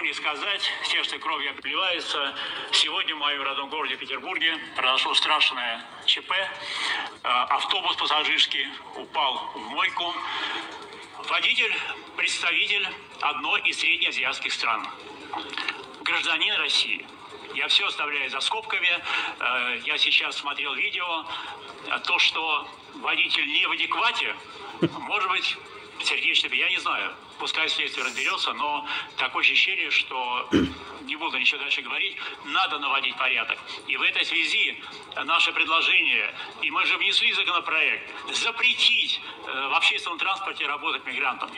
не сказать, сердце кровью обливается. Сегодня в моем родном городе Петербурге произошло страшное ЧП. Автобус пассажирский упал в мойку. Водитель – представитель одной из среднеазиатских стран. Гражданин России. Я все оставляю за скобками. Я сейчас смотрел видео. То, что водитель не в адеквате, может быть, сердечно, я не знаю. Пускай следствие разберется, но такое ощущение, что не буду ничего дальше говорить, надо наводить порядок. И в этой связи наше предложение, и мы же внесли законопроект, запретить в общественном транспорте работать мигрантам,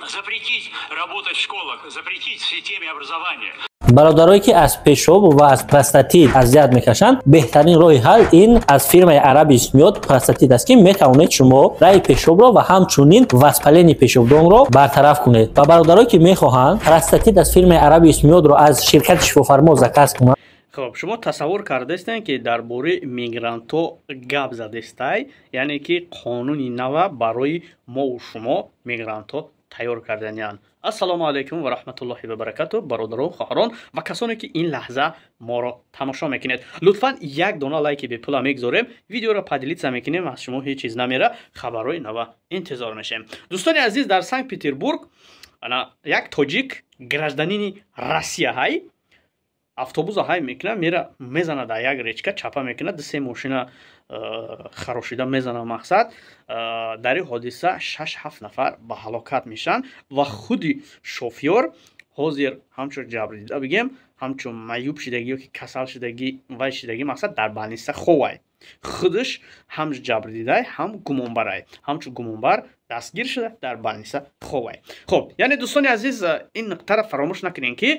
запретить работать в школах, запретить в системе образования. برادرایی که از پیشاب و از پروستات اذیت میکشند بهترین راه حل این از فیرمای عربی اسمیود پروستات است که میتوانید شما رای پیشاب را و همچنین وسپلین پیشابدان را برطرف کنید و برادرایی که میخواهند پروستات از فیرمای عربی اسمیود را از شرکت شفافرما زکات کنند. خب شما تصور کردستین که درباره میگرانت ها گپ زدستای یعنی که قانونی نو برای ما و شما میگرانت ها تیار کردنیان. السلام علیکم و رحمت الله و برکاته برادران خواهران و کسانی که این لحظه ما را تماشا میکنید لطفا یک دونه لایک به پلا میگذاریم ویدیو را پدیلیت میکنیم از شما هیچ چیز نمیره خبرهای نو انتظار میشیم. دوستان عزیز در سنت پتربورگ انا یک تاجیک گражданин روسیه های автобуса ҳай мекунад мера мезана дар як речка чапа мекунад се мошина харошида мезана мақсад дар ин ҳодиса 6-7 нафар ба ҳалокат мешаванд ва худи шофёр ҳозир ҳамчун ҷабрдида бигем ҳамчун маъюб шидагӣ ё ки касал шидагӣ вай шидагӣ мақсад дар балниста ховай худаш ҳам ҷабрдидай ҳам гумонбарай ҳамчун гумонбар дастгир шуда дар балниста ховай. хоб яъне дӯстони азиз ин нуқтаро фаромӯш накунем ки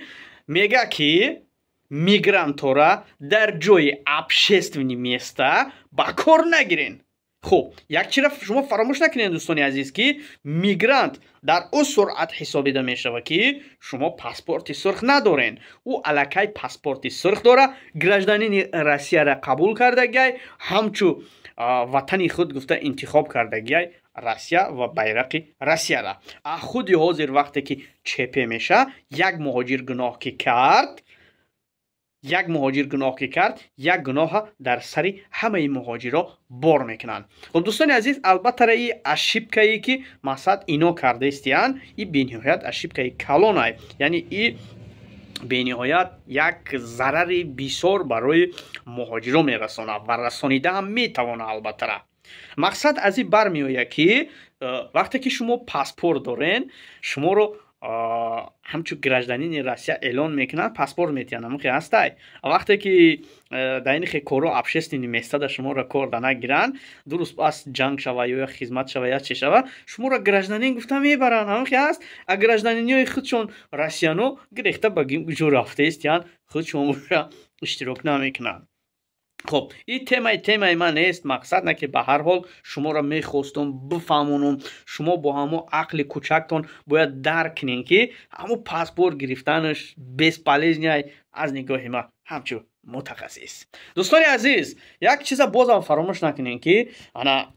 мега ки мигрантора дар ҷои общественни места ба кор нагирен. хуб якчира шумо фаромӯш накунед дӯстони азиз ки мигрант дар ӯ суръат ҳисобида мешавад ки шумо паспорти сурх надорен. ӯ аллакай паспорти сурх дора гражданини россияра қабул кардагиай ҳамчу ватани худ гуфта интихоб кардагиай Россия ва байрақи Россияра. а худи ҳозир вақте ки чепе меша як муҳоҷир гуноҳ ки кард як гуноҳа дар сари ҳамаи муҳоҷиро бор мекунанд. хуб дӯстони азиз албатта и ошибкае ки мақсад ино кардаистиянд и бениҳоят ошибкаи калонай яъне и бениҳоят як зарари бисёр барои муҳоҷирон мерасонад ва расонида ҳам метавонад албатта. мақсад аз ин бармеояд ки вақте ки шумо паспорт дорен шуморо ҳамчун гражданини Россия эълон мекунанд паспорт метиҳанд ҳамхе ҳастай. вақте ки дар ин хе коро общественни местада шуморо кор да нагиранд дуруст бас ҷанг шава ё хизмат шава я чи шава шуморо гражданин гуфта мебаранд ҳамхе ҳаст. а гражданиниҳои худшон россияно гирехта ба ҷо рафтаистиянд худшон иштирок намекунанд. خب این темаи من نیست مقصد نه که به هر حال شما را میخواستم بفهمونم شما با همو عقل کوچکتون باید درک کنین که همو پاسپورت گرفتنش بس پالیزنی از نگاه ما همچو متخصص. دوستان عزیز یک چیز بازم فراموش نکنین که انا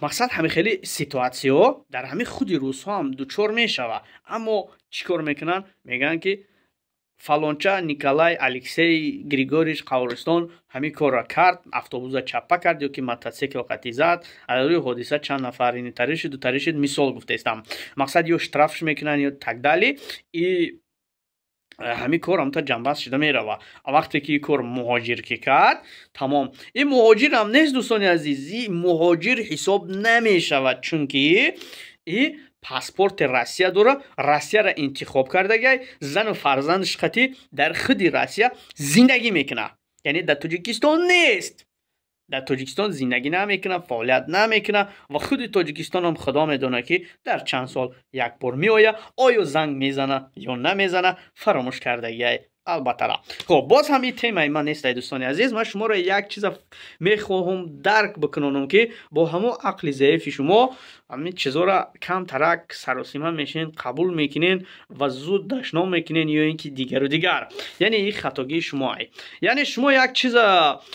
مقصد همه خیلی سیتواسیو در همه خودی روزها هم دوچار میشوه اما چیکار میکنن میگن که فلانچا نیکلای الکسی گریگوریش قبرستان همین کار را کرد автобус чапа кард ё ки мотоцикл қати зад аз рӯи ҳодиса чанд нафар ин таре шуд ду таре шуд мисол гуфтаистам мақсад ё штрафш мекунанд ё тагдали и ҳамин кор ҳамта ҷанбаст шуда мерава. вақте ки ин кор муҳоҷир ки кард тамом ин муҳоҷир ҳам нест дӯстони азиз ин муҳоҷир ҳисоб намешавад чунки и паспорти Россия дора Россияра интихоб кардагай зану фарзандиш қати дар худи Россия зиндагӣ мекуна яъне дар Тоҷикистон нест дар Тоҷикистон зиндагӣ намекуна фаъолият намекуна ва худи Тоҷикистон ҳам худо медона ки дар чанд сол як бор меоя оё занг мезана ё намезана фаромӯш кардагиай البته. خب باز هم این تیمای من نیست دوستان عزیز. من شما را یک چیز میخواهم درک بکنونم که با همون عقل ضعیف شما همین چیزا را کم ترک سراسیمه میشین قبول میکنین و زود دشنا میکنین یا اینکه دیگر و دیگر. یعنی این خطاگی شما ای. یعنی شما یک چیز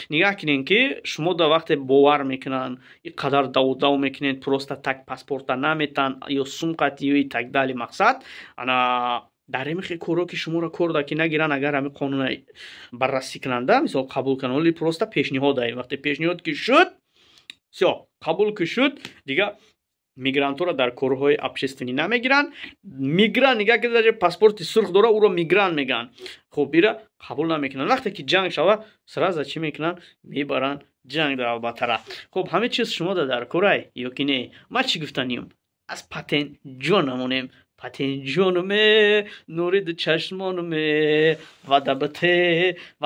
نگاه کنین که شما در وقت باور میکنن این قدر دو میکنین پروستا تک پاسپورت نمیتن یا سومقت یا تک دالی مقصد انا در این خیلی کورو که شما را کرده که نگیرن اگر همین قانون بررسی کننده مثال قبول کنن ولی پروستا پیشنهاد ای. وقتی پیشنهاد که شد سیا قبول که شد دیگه میگرانت را در کوروهای ابشستانی نمیگیرن. میگران نگاه که در پاسپورت سرخ داره او را میگران میگن. خب بیره قبول نمیکنن. وقتی که جنگ شوه سراز چی میکنن میبرن جنگ در البته را. خب همه چیز شما در کره یا که نه. ما چی گفتنیم از پتن جانمونیم. پتن جانمه نورید چشمانمه و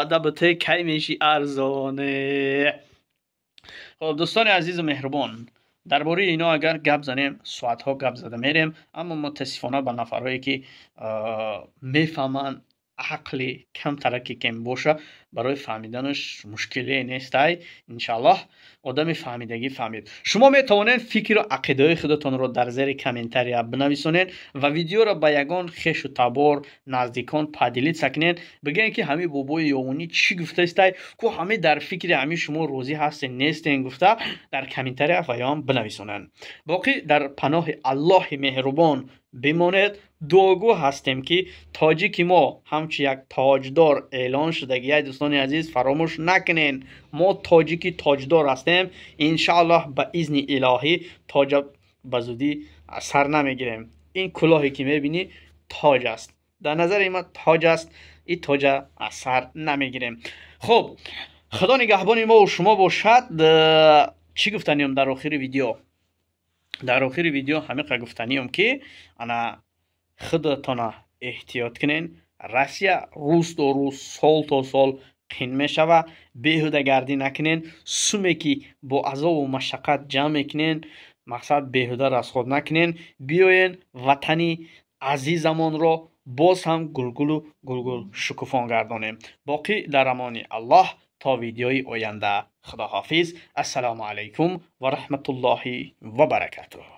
دبته کی میشی ارزانه. خب دوستان عزیز و مهربان درباره اینا اگر گپ زنیم ساعت ها گپ زده میریم اما متاسفانه به نفرهایی که میفهمن عقل کم ترکی کم باشه برای فهمیدنش مشکلی نیست. انشالله آدم فهمیدگی فهمید. شما میتوانید فکر و عقیده خودتان رو در زیر کامنتری بنویسونید و ویدیو را به یگان خویش و تبار نزدیکان پدیلیت سکنید بگین که همین بابای یوانی چی گفته است که همه در فکر همین شما روزی هست نیستین گفته در کامنتری پیام بنویسونید. باقی در پناه الله مهربان بمانید. دعاگو هستیم که تاجیک ما همچی یک تاجدار اعلان شده. دوستان عزیز فراموش نکنین ما تاجیکی تاجدار هستیم. انشاءالله به اذن الهی تاج بزودی سر نمیگیریم. این کلاهی که میبینی تاج است. در نظر ما تاج است. این تاج سر نمیگیریم. خب خدا نگهبان ما و شما باشد. چی گفتنیم در آخر ویدیو؟ در آخر ویدیو همه گفتنیم که انا خودتان احتیاط کنین. روسیه روز تا روز سال تا سال قین میشوه. بیهوده گردی نکنین. سومی که با عذاب و مشقت جمع میکنین مقصد بیهوده را از خود نکنین. بیاین وطنی عزیزمان را باز هم گلگل شکوفان گردانیم. باقی در امان الله تا ویدیوی آینده. خداحافظ. السلام علیکم و رحمت الله و برکاته.